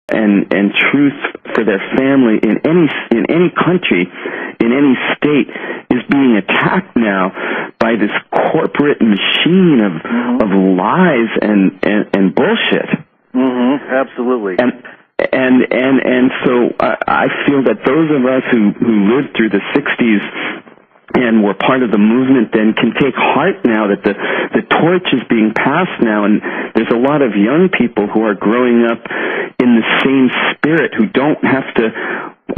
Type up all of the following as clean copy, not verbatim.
and truth for their family in any country, in any state, is being attacked now by this corporate machine of lies and bullshit. Absolutely. And so I feel that those of us who lived through the 60s and were part of the movement then can take heart now that the torch is being passed now, and there's a lot of young people who are growing up in the same spirit, who don't have to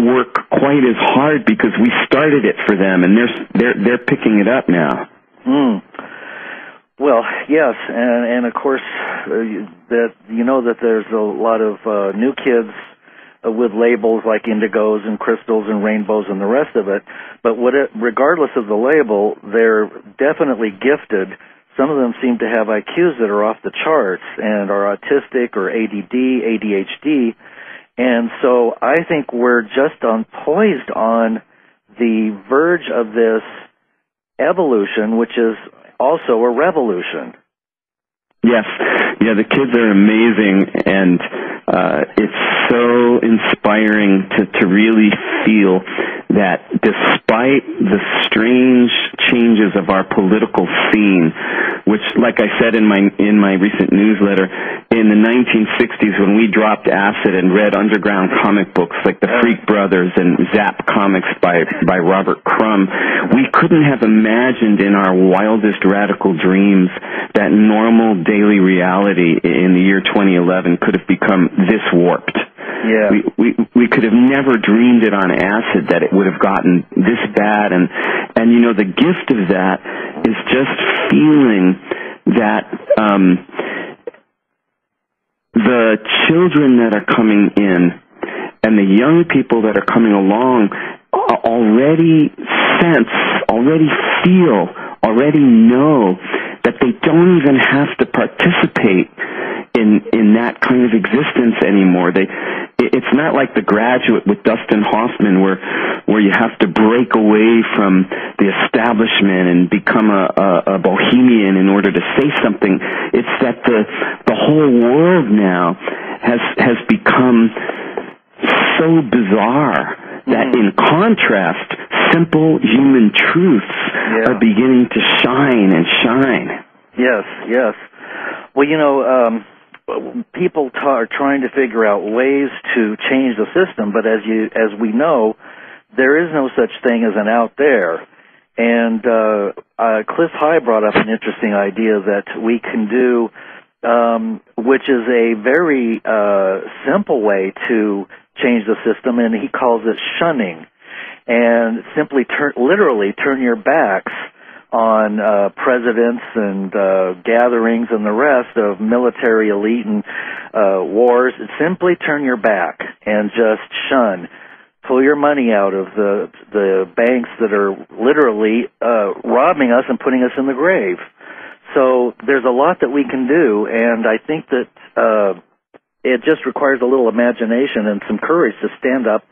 work quite as hard because we started it for them, and they're picking it up now. Well, yes, and of course that that there's a lot of new kids with labels like indigos and crystals and rainbows and the rest of it. But regardless of the label, they're definitely gifted. Some of them seem to have IQs that are off the charts and are autistic or ADD, ADHD. And so I think we're just poised on the verge of this evolution, which is also a revolution. Yes. Yeah, the kids are amazing, and it's so inspiring to really feel that despite the strange changes of our political scene, which, like I said in my recent newsletter, in the 1960s when we dropped acid and read underground comic books like the Freak Brothers and Zap Comics by Robert Crumb, we couldn't have imagined in our wildest radical dreams that normal daily reality in the year 2011 could have become this warped. Yeah. We could have never dreamed it on acid that it would have gotten this bad, and the gift of that is just feeling that the children that are coming in and the young people that are coming along already sense, already feel, already know that they don't even have to participate in that kind of existence anymore. It's not like The Graduate with Dustin Hoffman where you have to break away from the establishment and become a bohemian in order to say something. It's that the whole world now has become so bizarre that in contrast, simple human truths are beginning to shine and shine. Yes. Well, people are trying to figure out ways to change the system, but as we know, there is no such thing as an out there. And Cliff High brought up an interesting idea that we can do, which is a very simple way to change the system, and he calls it shunning. And simply literally turn your backs on presidents and gatherings and the rest of military elite and wars. Simply turn your back and just shun. Pull your money out of the banks that are literally robbing us and putting us in the grave. So there's a lot that we can do, and I think that it just requires a little imagination and some courage to stand up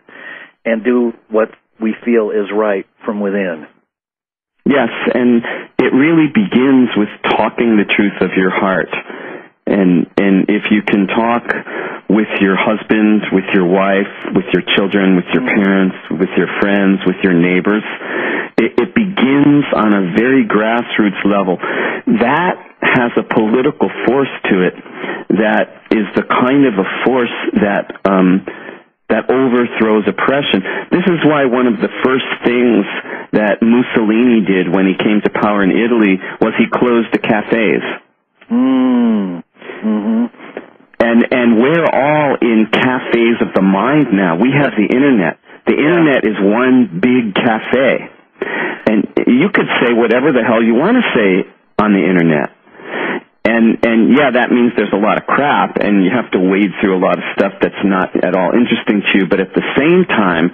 and do what we feel is right from within. Yes, and it really begins with talking the truth of your heart. And if you can talk with your husband, with your wife, with your children, with your parents, with your friends, with your neighbors, it begins on a very grassroots level. That has a political force to it that is the kind of a force that overthrows oppression. This is why one of the first things that Mussolini did when he came to power in Italy was he closed the cafes. And we're all in cafes of the mind now. We have the Internet. The Internet is one big cafe. And you could say whatever the hell you want to say on the Internet. And yeah, that means there's a lot of crap, and you have to wade through a lot of stuff that's not at all interesting to you. But at the same time,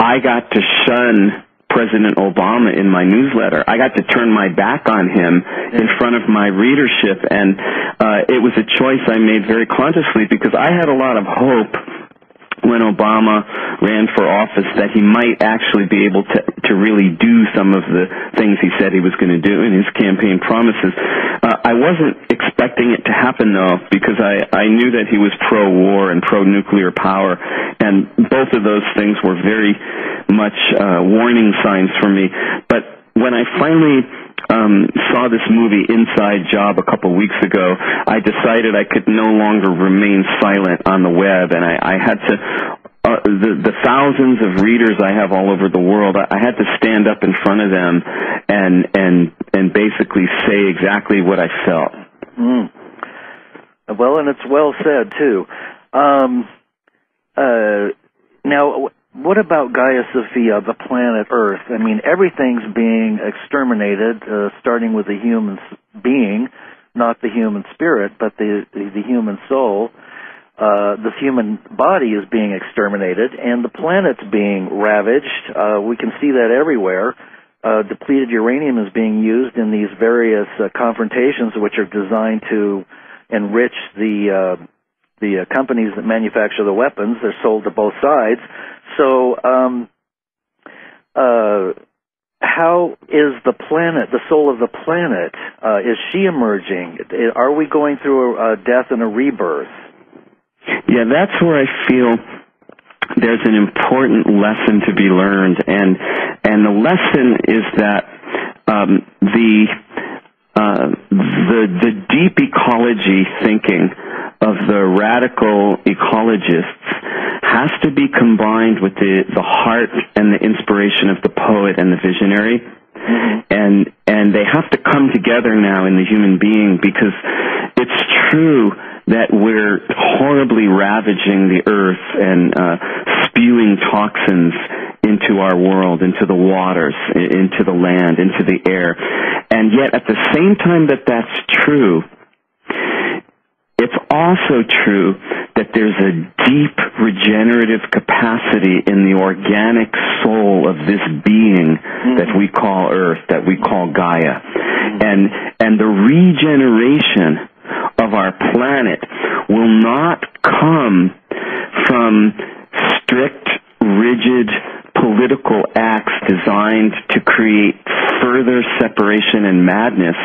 I got to shun President Obama in my newsletter. I got to turn my back on him in front of my readership, and it was a choice I made very consciously because I had a lot of hope when Obama ran for office that he might actually be able to really do some of the things he said he was going to do in his campaign promises. I wasn't expecting it to happen, though, because I knew that he was pro-war and pro-nuclear power, and both of those things were very much warning signs for me. But when I finally saw this movie Inside Job a couple weeks ago, I decided I could no longer remain silent on the web, and I had to, the thousands of readers I have all over the world, I had to stand up in front of them and basically say exactly what I felt. Well, and it's well said, too. Now, what about Gaia Sophia, the planet Earth? I mean, everything's being exterminated, starting with the human being, not the human spirit, but the human soul. The human body is being exterminated, and the planet's being ravaged. We can see that everywhere. Depleted uranium is being used in these various confrontations, which are designed to enrich the companies that manufacture the weapons. They're sold to both sides. So, how is the planet, the soul of the planet, is she emerging? Are we going through a death and a rebirth? Yeah, that's where I feel there's an important lesson to be learned, and the lesson is that the deep ecology thinking of the radical ecologists has to be combined with the heart and the inspiration of the poet and the visionary. Mm-hmm. And they have to come together now in the human being, because it's true that we're horribly ravaging the earth and spewing toxins into our world, into the waters, into the land, into the air. And yet at the same time that that's true, it's also true that there's a deep regenerative capacity in the organic soul of this being that we call Earth, that we call Gaia. And the regeneration of our planet will not come from strict, rigid political acts designed to create further separation and madness.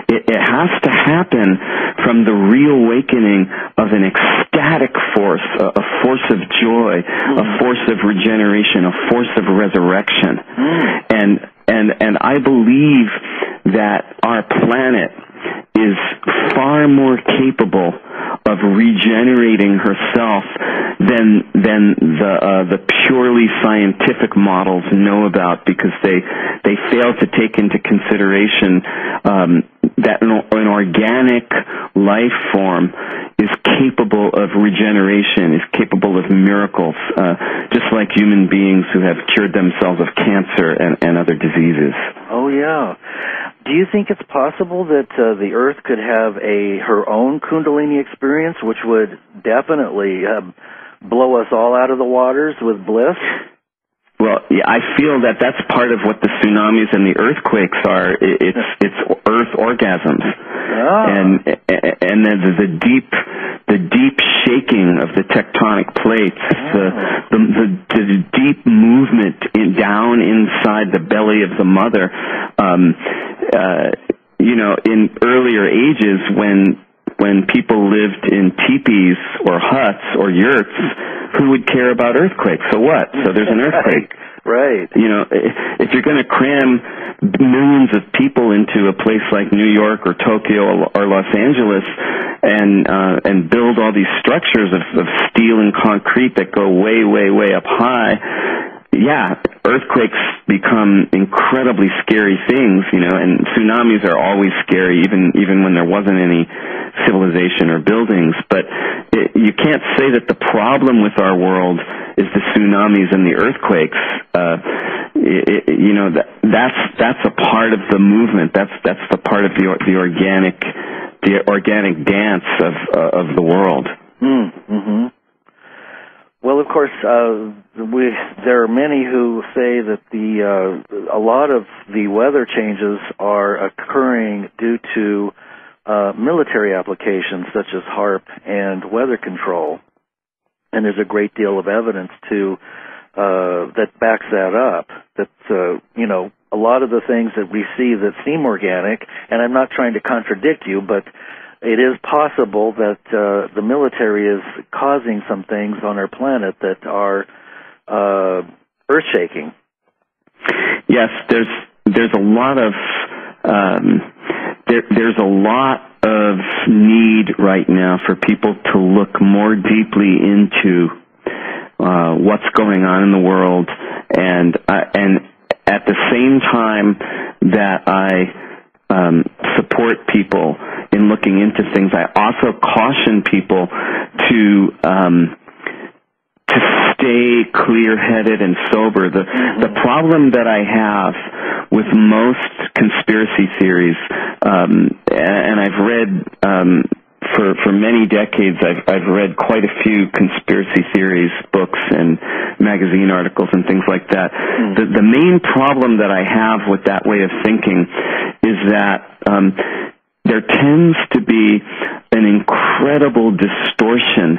It has to happen from the reawakening of an ecstatic force, a force of joy, a force of regeneration, a force of resurrection. And I believe that our planet is far more capable of regenerating herself than the purely scientific models know about, because they fail to take into consideration that an organic life form is capable of regeneration, is capable of miracles, just like human beings who have cured themselves of cancer and other diseases. Oh, yeah. Do you think it's possible that the Earth could have her own Kundalini experience, which would definitely blow us all out of the waters with bliss? Well, yeah, I feel that that's part of what the tsunamis and the earthquakes are. It's Earth orgasms, and then the deep shaking of the tectonic plates, the deep movement down inside the belly of the mother. In earlier ages, when people lived in teepees or huts or yurts, who would care about earthquakes? So what? So there's an earthquake. Right. If you're going to cram millions of people into a place like New York or Tokyo or Los Angeles and build all these structures of steel and concrete that go way, way, way up high, yeah, earthquakes become incredibly scary things, and tsunamis are always scary, even when there wasn't any civilization or buildings. But you can't say that the problem with our world is the tsunamis and the earthquakes. That's a part of the movement. That's the part of the organic dance of the world. Mm-hmm. Well, of course, there are many who say that a lot of the weather changes are occurring due to military applications such as HAARP and weather control. and there's a great deal of evidence to that backs that up. That you know, a lot of the things that we see that seem organic, and I'm not trying to contradict you, but it is possible that the military is causing some things on our planet that are earth-shaking. Yes, there's a lot of there's a lot of need right now for people to look more deeply into what's going on in the world, and at the same time that I support people in looking into things, I also caution people to stay clear-headed and sober. The problem that I have with most conspiracy theories, and I've read for many decades, I've read quite a few conspiracy theories books and magazine articles and things like that. The main problem that I have with that way of thinking is that there tends to be an incredible distortion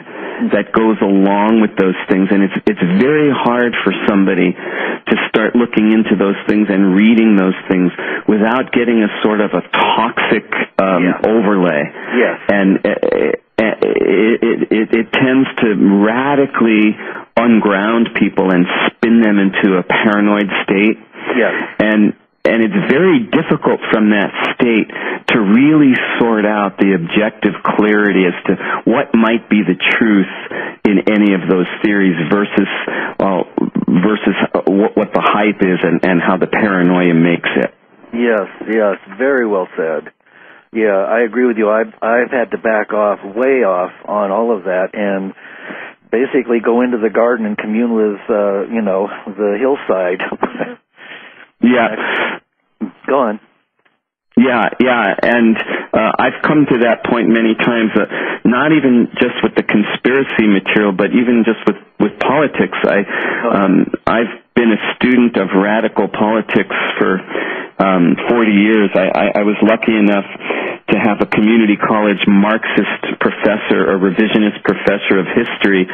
that goes along with those things, and it's very hard for somebody to start looking into those things and reading those things without getting a sort of a toxic overlay. Yes. And it tends to radically unground people and spin them into a paranoid state. Yes. And it's very difficult from that state to really sort out the objective clarity as to what might be the truth in any of those theories versus what the hype is and how the paranoia makes it. Yes, very well said. Yeah, I agree with you. I've had to back off, way off on all of that, and basically go into the garden and commune with, the hillside. Yeah. Go on. Yeah, and I've come to that point many times, not even just with the conspiracy material, but even just with politics. I've been a student of radical politics for 40 years. I was lucky enough to have a community college Marxist professor, a revisionist professor of history,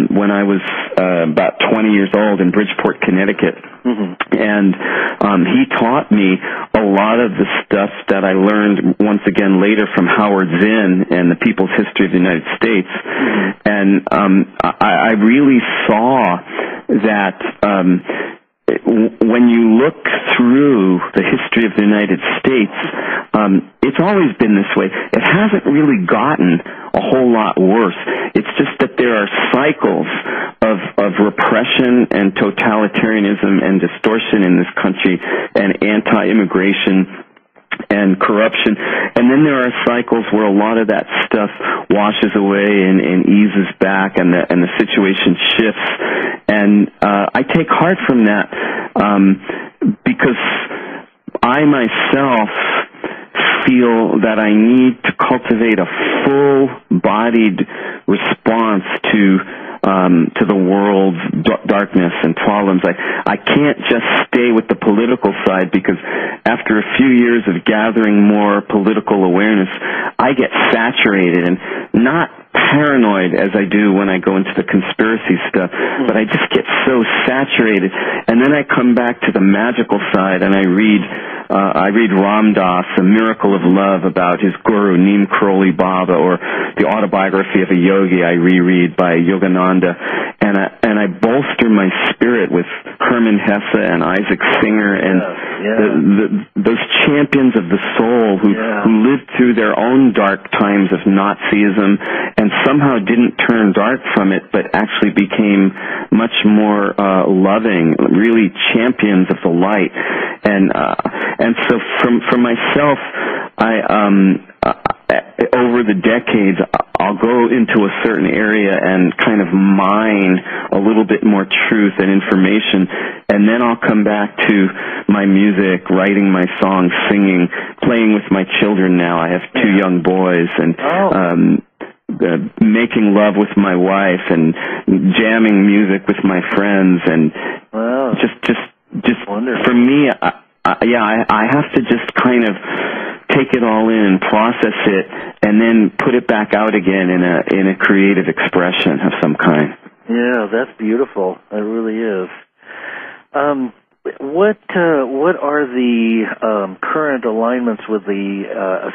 when I was about 20 years old in Bridgeport, Connecticut. Mm-hmm. And he taught me a lot of the stuff that I learned, once again, later from Howard Zinn and the People's History of the United States. Mm-hmm. And I really saw that when you look through the history of the United States, it's always been this way. It hasn't really gotten a whole lot worse. It's just that there are cycles of repression and totalitarianism and distortion in this country and anti-immigration and corruption. And then there are cycles where a lot of that stuff washes away and eases back, and the situation shifts. And I take heart from that because I myself feel that I need to cultivate a full-bodied response to the world's darkness and problems. I can't just stay with the political side, because after a few years of gathering more political awareness, I get saturated and not paranoid as I do when I go into the conspiracy stuff, but I just get so saturated. And then I come back to the magical side and I read Ram Dass, A Miracle of Love, about his guru, Neem Karoli Baba, or the autobiography of a yogi I reread by Yogananda, and I bolster my spirit with Hermann Hesse and Isaac Singer and those champions of the soul who lived through their own dark times of Nazism and somehow didn't turn dark from it, but actually became much more loving, really champions of the light. And so for myself, over the decades, I'll go into a certain area and kind of mine a little bit more truth and information, and then I'll come back to my music, writing my songs, singing, playing with my children now. I have 2 young boys, and making love with my wife and jamming music with my friends, and just wonderful. For me, I have to just kind of take it all in, process it, and then put it back out again in a creative expression of some kind. Yeah, that's beautiful. It really is. What are the current alignments with the